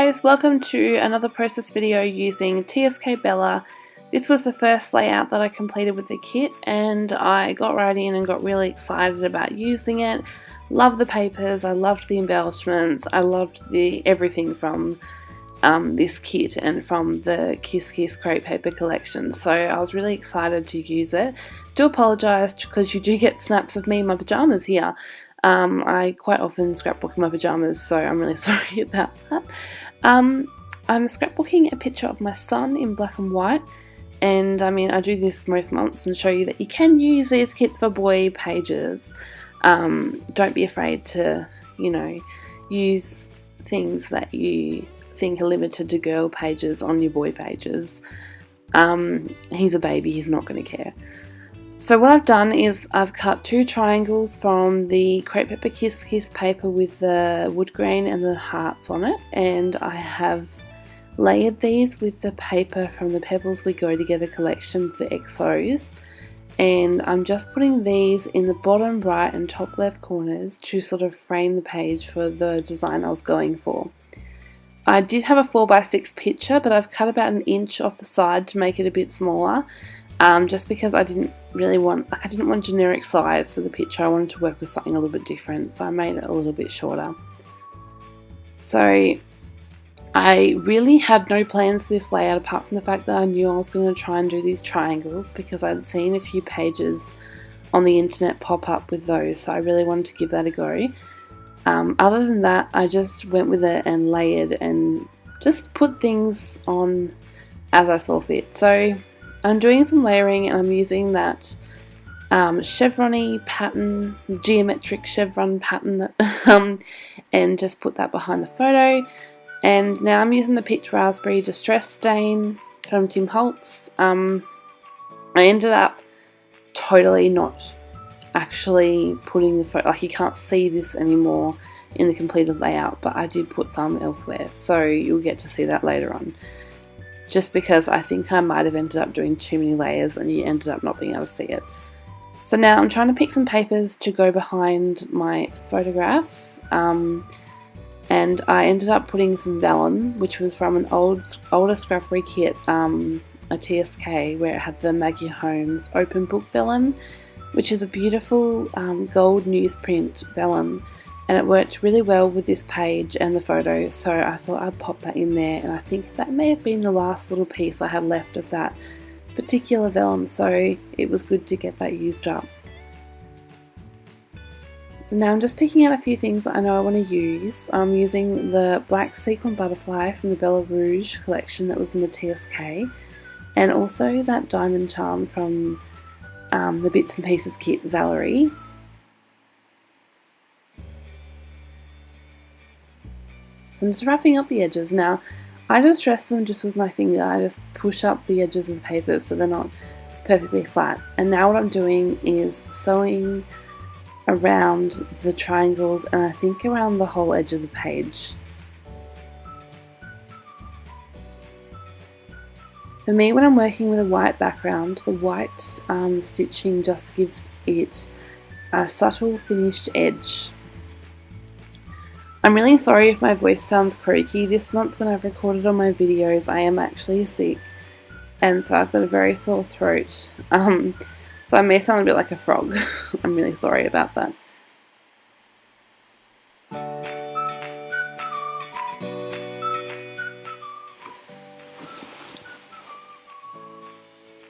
guys, welcome to another process video using TSK Bella. This was the first layout that I completed with the kit and I got right in and got really excited about using it. Loved the papers, I loved the embellishments, I loved everything from this kit and from the Kiss Kiss crepe paper collection, so I was really excited to use it. Do apologise because you do get snaps of me in my pyjamas here. I quite often scrapbook in my pyjamas, so I'm really sorry about that. I'm scrapbooking a picture of my son in black and white, and I mean I do this most months and show you that you can use these kits for boy pages. Don't be afraid to, use things that you think are limited to girl pages on your boy pages. He's a baby, he's not going to care. So what I've done is I've cut 2 triangles from the crepe paper Kiss Kiss paper with the wood grain and the hearts on it, and I have layered these with the paper from the Pebbles We Go Together collection, the XOs, and I'm just putting these in the bottom right and top left corners to sort of frame the page for the design I was going for. I did have a 4x6 picture, but I've cut about 1 inch off the side to make it a bit smaller. Just because I didn't really want, I didn't want generic size for the picture. I wanted to work with something a little bit different, so I made it a little bit shorter. So I really had no plans for this layout apart from the fact that I knew I was going to try and do these triangles because I'd seen a few pages on the internet pop up with those, so I really wanted to give that a go. Other than that, I just went with it and layered and just put things on as I saw fit. So I'm doing some layering and I'm using that chevron-y pattern, geometric chevron pattern, and just put that behind the photo. And now I'm using the Picked Raspberry Distress Stain from Tim Holtz. I ended up totally not actually putting the photo, like you can't see this anymore in the completed layout, but I did put some elsewhere, so you'll get to see that later on. Just because I think I might have ended up doing too many layers and you ended up not being able to see it. So now I'm trying to pick some papers to go behind my photograph, and I ended up putting some vellum, which was from an older scrappery kit, a TSK, where it had the Maggie Holmes open book vellum, which is a beautiful gold newsprint vellum, and it worked really well with this page and the photo, so I thought I'd pop that in there, and I think that may have been the last little piece I had left of that particular vellum, so it was good to get that used up. So now I'm just picking out a few things that I know I want to use. I'm using the black sequin butterfly from the Bella Rouge collection that was in the TSK, and also that diamond charm from the Bits and Pieces kit, Valerie. So I'm just roughing up the edges. Now, I just dress them just with my finger. I just push up the edges of the paper so they're not perfectly flat. And now what I'm doing is sewing around the triangles and I think around the whole edge of the page. For me, when I'm working with a white background, the white stitching just gives it a subtle finished edge. I'm really sorry if my voice sounds croaky. This month when I've recorded all my videos, I am actually sick, and so I've got a very sore throat. So I may sound a bit like a frog. I'm really sorry about that.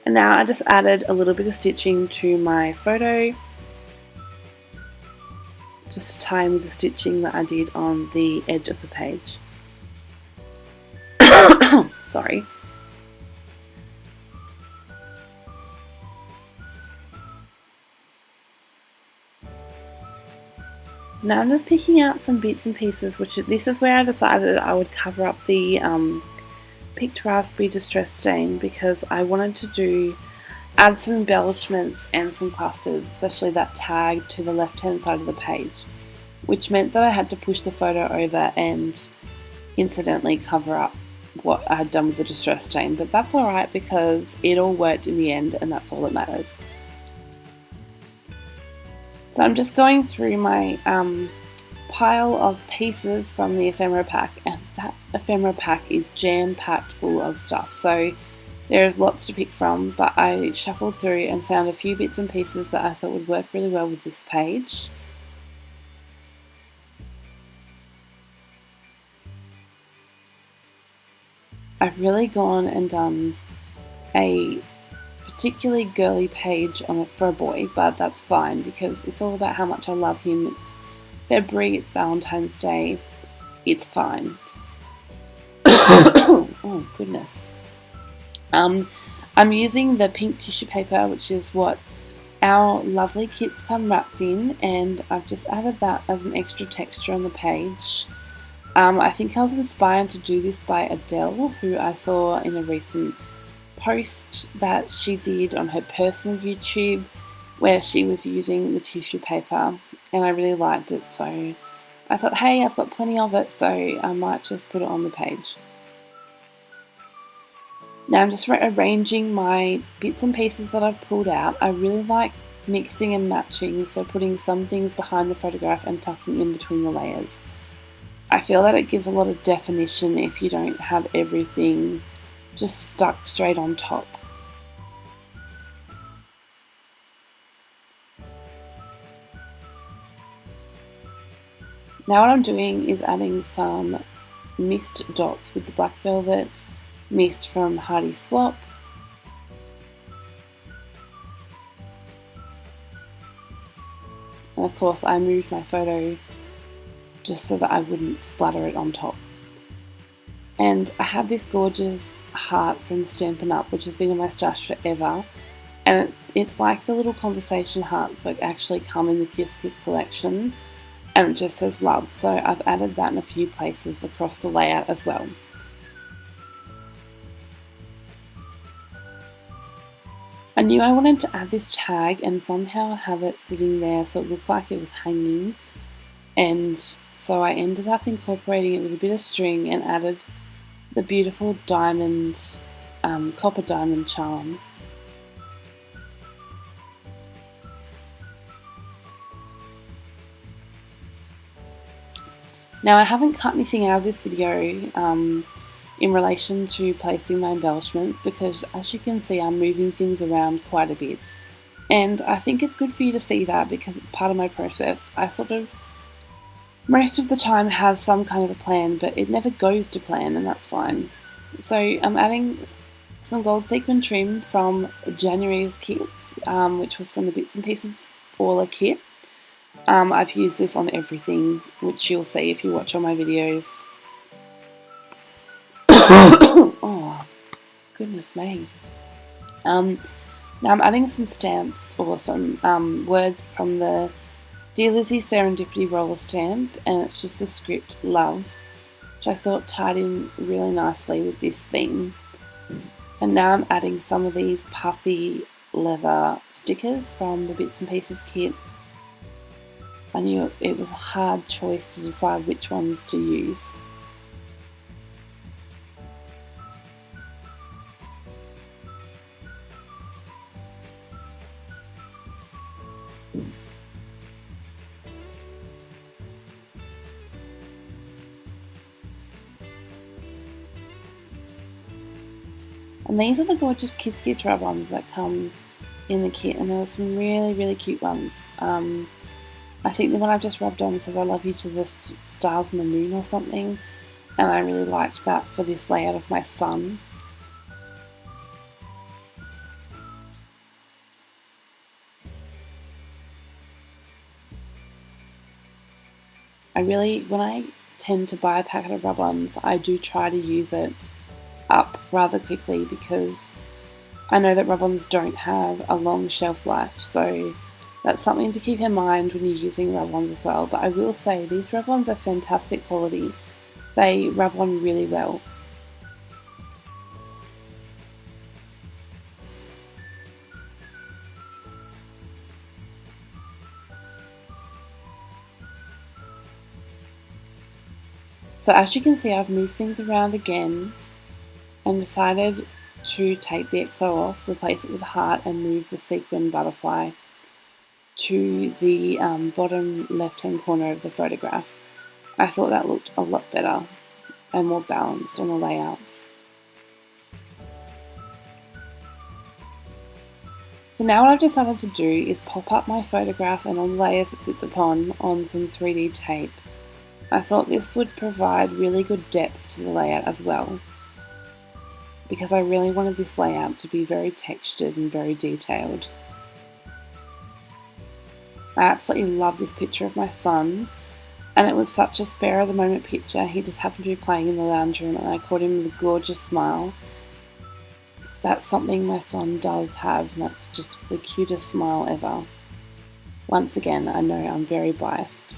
And now I just added a little bit of stitching to my photo, just to tie in with the stitching that I did on the edge of the page. Sorry. So now I'm just picking out some bits and pieces, which this is where I decided I would cover up the Picked Raspberry Distress Stain, because I wanted to add some embellishments and some clusters, especially that tag to the left hand side of the page, which meant that I had to push the photo over and incidentally cover up what I had done with the distress stain, but that's alright because it all worked in the end and that's all that matters. So I'm just going through my pile of pieces from the ephemera pack, and that ephemera pack is jam-packed full of stuff, so there's lots to pick from, but I shuffled through and found a few bits and pieces that I thought would work really well with this page. I've really gone and done a particularly girly page for a boy, but that's fine because it's all about how much I love him. It's February, it's Valentine's Day, it's fine. Oh goodness. I'm using the pink tissue paper, which is what our lovely kits come wrapped in, and I've just added that as an extra texture on the page. I think I was inspired to do this by Adele, who I saw in a recent post that she did on her personal YouTube where she was using the tissue paper, and I really liked it, so I thought, hey, I've got plenty of it, so I might just put it on the page. Now I'm just arranging my bits and pieces that I've pulled out. I really like mixing and matching, so putting some things behind the photograph and tucking in between the layers. I feel that it gives a lot of definition if you don't have everything just stuck straight on top. Now what I'm doing is adding some mist dots with the black velvet mist from Hardy Swap. And of course I moved my photo just so that I wouldn't splatter it on top. And I had this gorgeous heart from Stampin' Up, which has been in my stash forever, and it's like the little conversation hearts that actually come in the Kiss Kiss collection, and it just says love, so I've added that in a few places across the layout as well. I knew I wanted to add this tag and somehow have it sitting there so it looked like it was hanging, and so I ended up incorporating it with a bit of string and added the beautiful diamond, copper diamond charm. Now I haven't cut anything out of this video in relation to placing my embellishments because, as you can see, I'm moving things around quite a bit, and I think it's good for you to see that because it's part of my process. I sort of most of the time have some kind of a plan, but it never goes to plan, and that's fine. So I'm adding some gold sequin trim from January's kits, which was from the Bits and Pieces Orla kit. I've used this on everything, which you'll see if you watch all my videos. Oh, goodness me. Now I'm adding some stamps or some words from the Dear Lizzie Serendipity roller stamp, and it's just a script, love, which I thought tied in really nicely with this theme. And now I'm adding some of these puffy leather stickers from the Bits and Pieces kit. I knew it was a hard choice to decide which ones to use. And these are the gorgeous Kiss Kiss rub-ons that come in the kit, and there were some really, really cute ones. I think the one I've just rubbed on says I love you to the stars and the moon or something, and I really liked that for this layout of my sun. When I tend to buy a packet of rub-ons, I do try to use it up rather quickly because I know that rub-ons don't have a long shelf life, so that's something to keep in mind when you're using rub-ons as well. But I will say these rub-ons are fantastic quality. They rub on really well. So as you can see, I've moved things around again and decided to take the XO off, replace it with a heart, and move the sequin butterfly to the bottom left hand corner of the photograph. I thought that looked a lot better and more balanced on the layout. So now what I've decided to do is pop up my photograph and all the layers it sits upon on some 3D tape. I thought this would provide really good depth to the layout as well, because I really wanted this layout to be very textured and very detailed. I absolutely love this picture of my son, and it was such a spare of the moment picture. He just happened to be playing in the lounge room and I caught him with a gorgeous smile. That's something my son does have, and that's just the cutest smile ever. Once again, I know I'm very biased.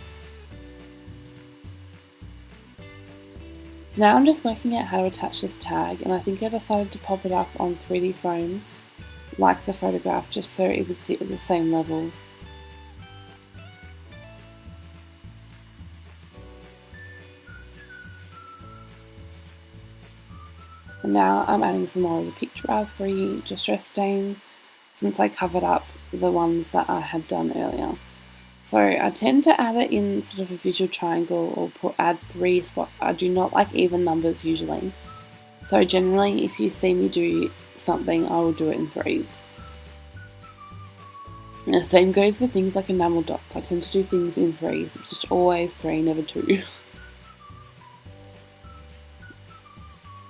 So now I'm just working out how to attach this tag, and I think I decided to pop it up on 3D foam like the photograph, just so it would sit at the same level. And now I'm adding some more of the picture raspberry distress stain, since I covered up the ones that I had done earlier. So I tend to add it in sort of a visual triangle, or add 3 spots. I do not like even numbers usually. So generally, if you see me do something, I will do it in 3s. And the same goes for things like enamel dots. I tend to do things in 3s. It's just always 3, never 2.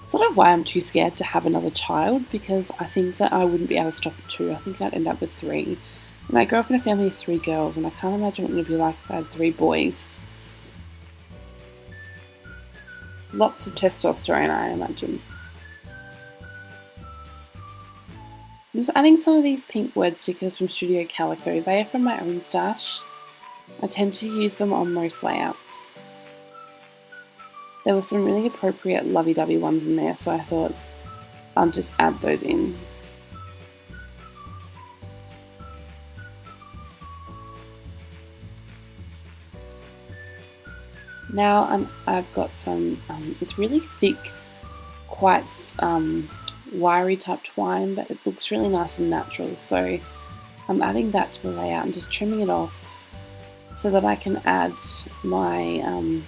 Sort of why I'm too scared to have another child, because I think that I wouldn't be able to stop at 2. I think I'd end up with 3. And I grew up in a family of 3 girls, and I can't imagine what it would be like if I had 3 boys. Lots of testosterone, I imagine. So I'm just adding some of these pink word stickers from Studio Calico. They are from my own stash. I tend to use them on most layouts. There were some really appropriate lovey-dovey ones in there, so I thought I'll just add those in. Now I've got some, it's really thick, quite wiry type twine, but it looks really nice and natural, so I'm adding that to the layout and just trimming it off so that I can add my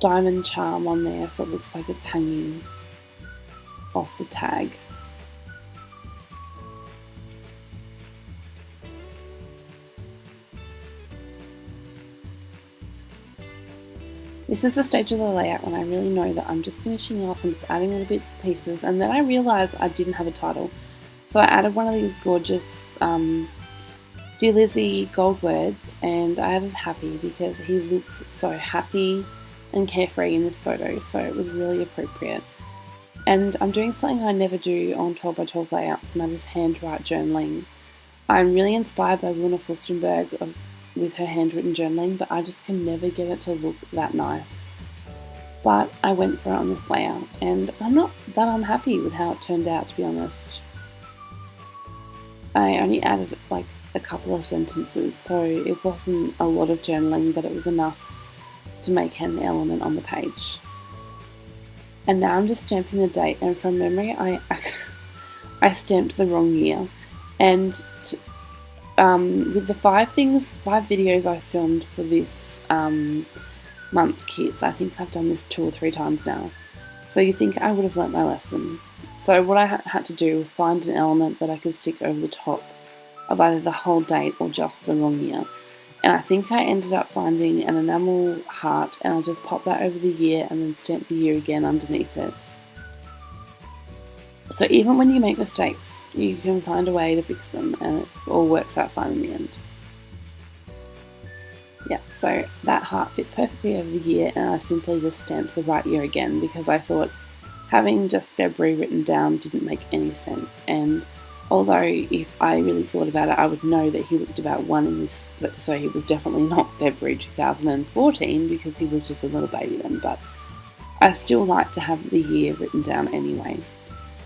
diamond charm on there, so it looks like it's hanging off the tag. This is the stage of the layout when I really know that I'm just finishing off, I'm just adding little bits and pieces, and then I realised I didn't have a title. So I added one of these gorgeous Dear Lizzie gold words, and I added happy because he looks so happy and carefree in this photo, so it was really appropriate. And I'm doing something I never do on 12 by 12 layouts, and that is handwrite journaling. I'm really inspired by Wilna Furstenberg with her handwritten journaling, but I just can never get it to look that nice. But I went for it on this layout, and I'm not that unhappy with how it turned out, to be honest. I only added like a couple of sentences, so it wasn't a lot of journaling, but it was enough to make an element on the page. And now I'm just stamping the date, and from memory I stamped the wrong year. And with the 5 videos I filmed for this month's kits, I think I've done this 2 or 3 times now. So you think I would have learnt my lesson. So what I had to do was find an element that I could stick over the top of either the whole date or just the wrong year. And I think I ended up finding an enamel heart, and I'll just pop that over the year and then stamp the year again underneath it. So even when you make mistakes, you can find a way to fix them, and it all works out fine in the end. Yeah, so that heart fit perfectly over the year, and I simply just stamped the right year again, because I thought having just February written down didn't make any sense. And although if I really thought about it, I would know that he looked about 1 in this, so he was definitely not February 2014, because he was just a little baby then, but I still like to have the year written down anyway.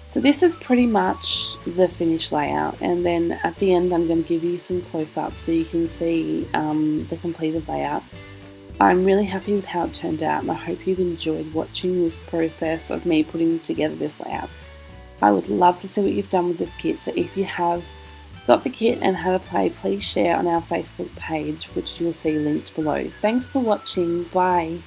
So this is pretty much the finished layout, and then at the end I'm going to give you some close-ups so you can see the completed layout. I'm really happy with how it turned out, and I hope you've enjoyed watching this process of me putting together this layout. I would love to see what you've done with this kit, so if you have, got the kit and how to play, please share on our Facebook page, which you'll see linked below. Thanks for watching. Bye.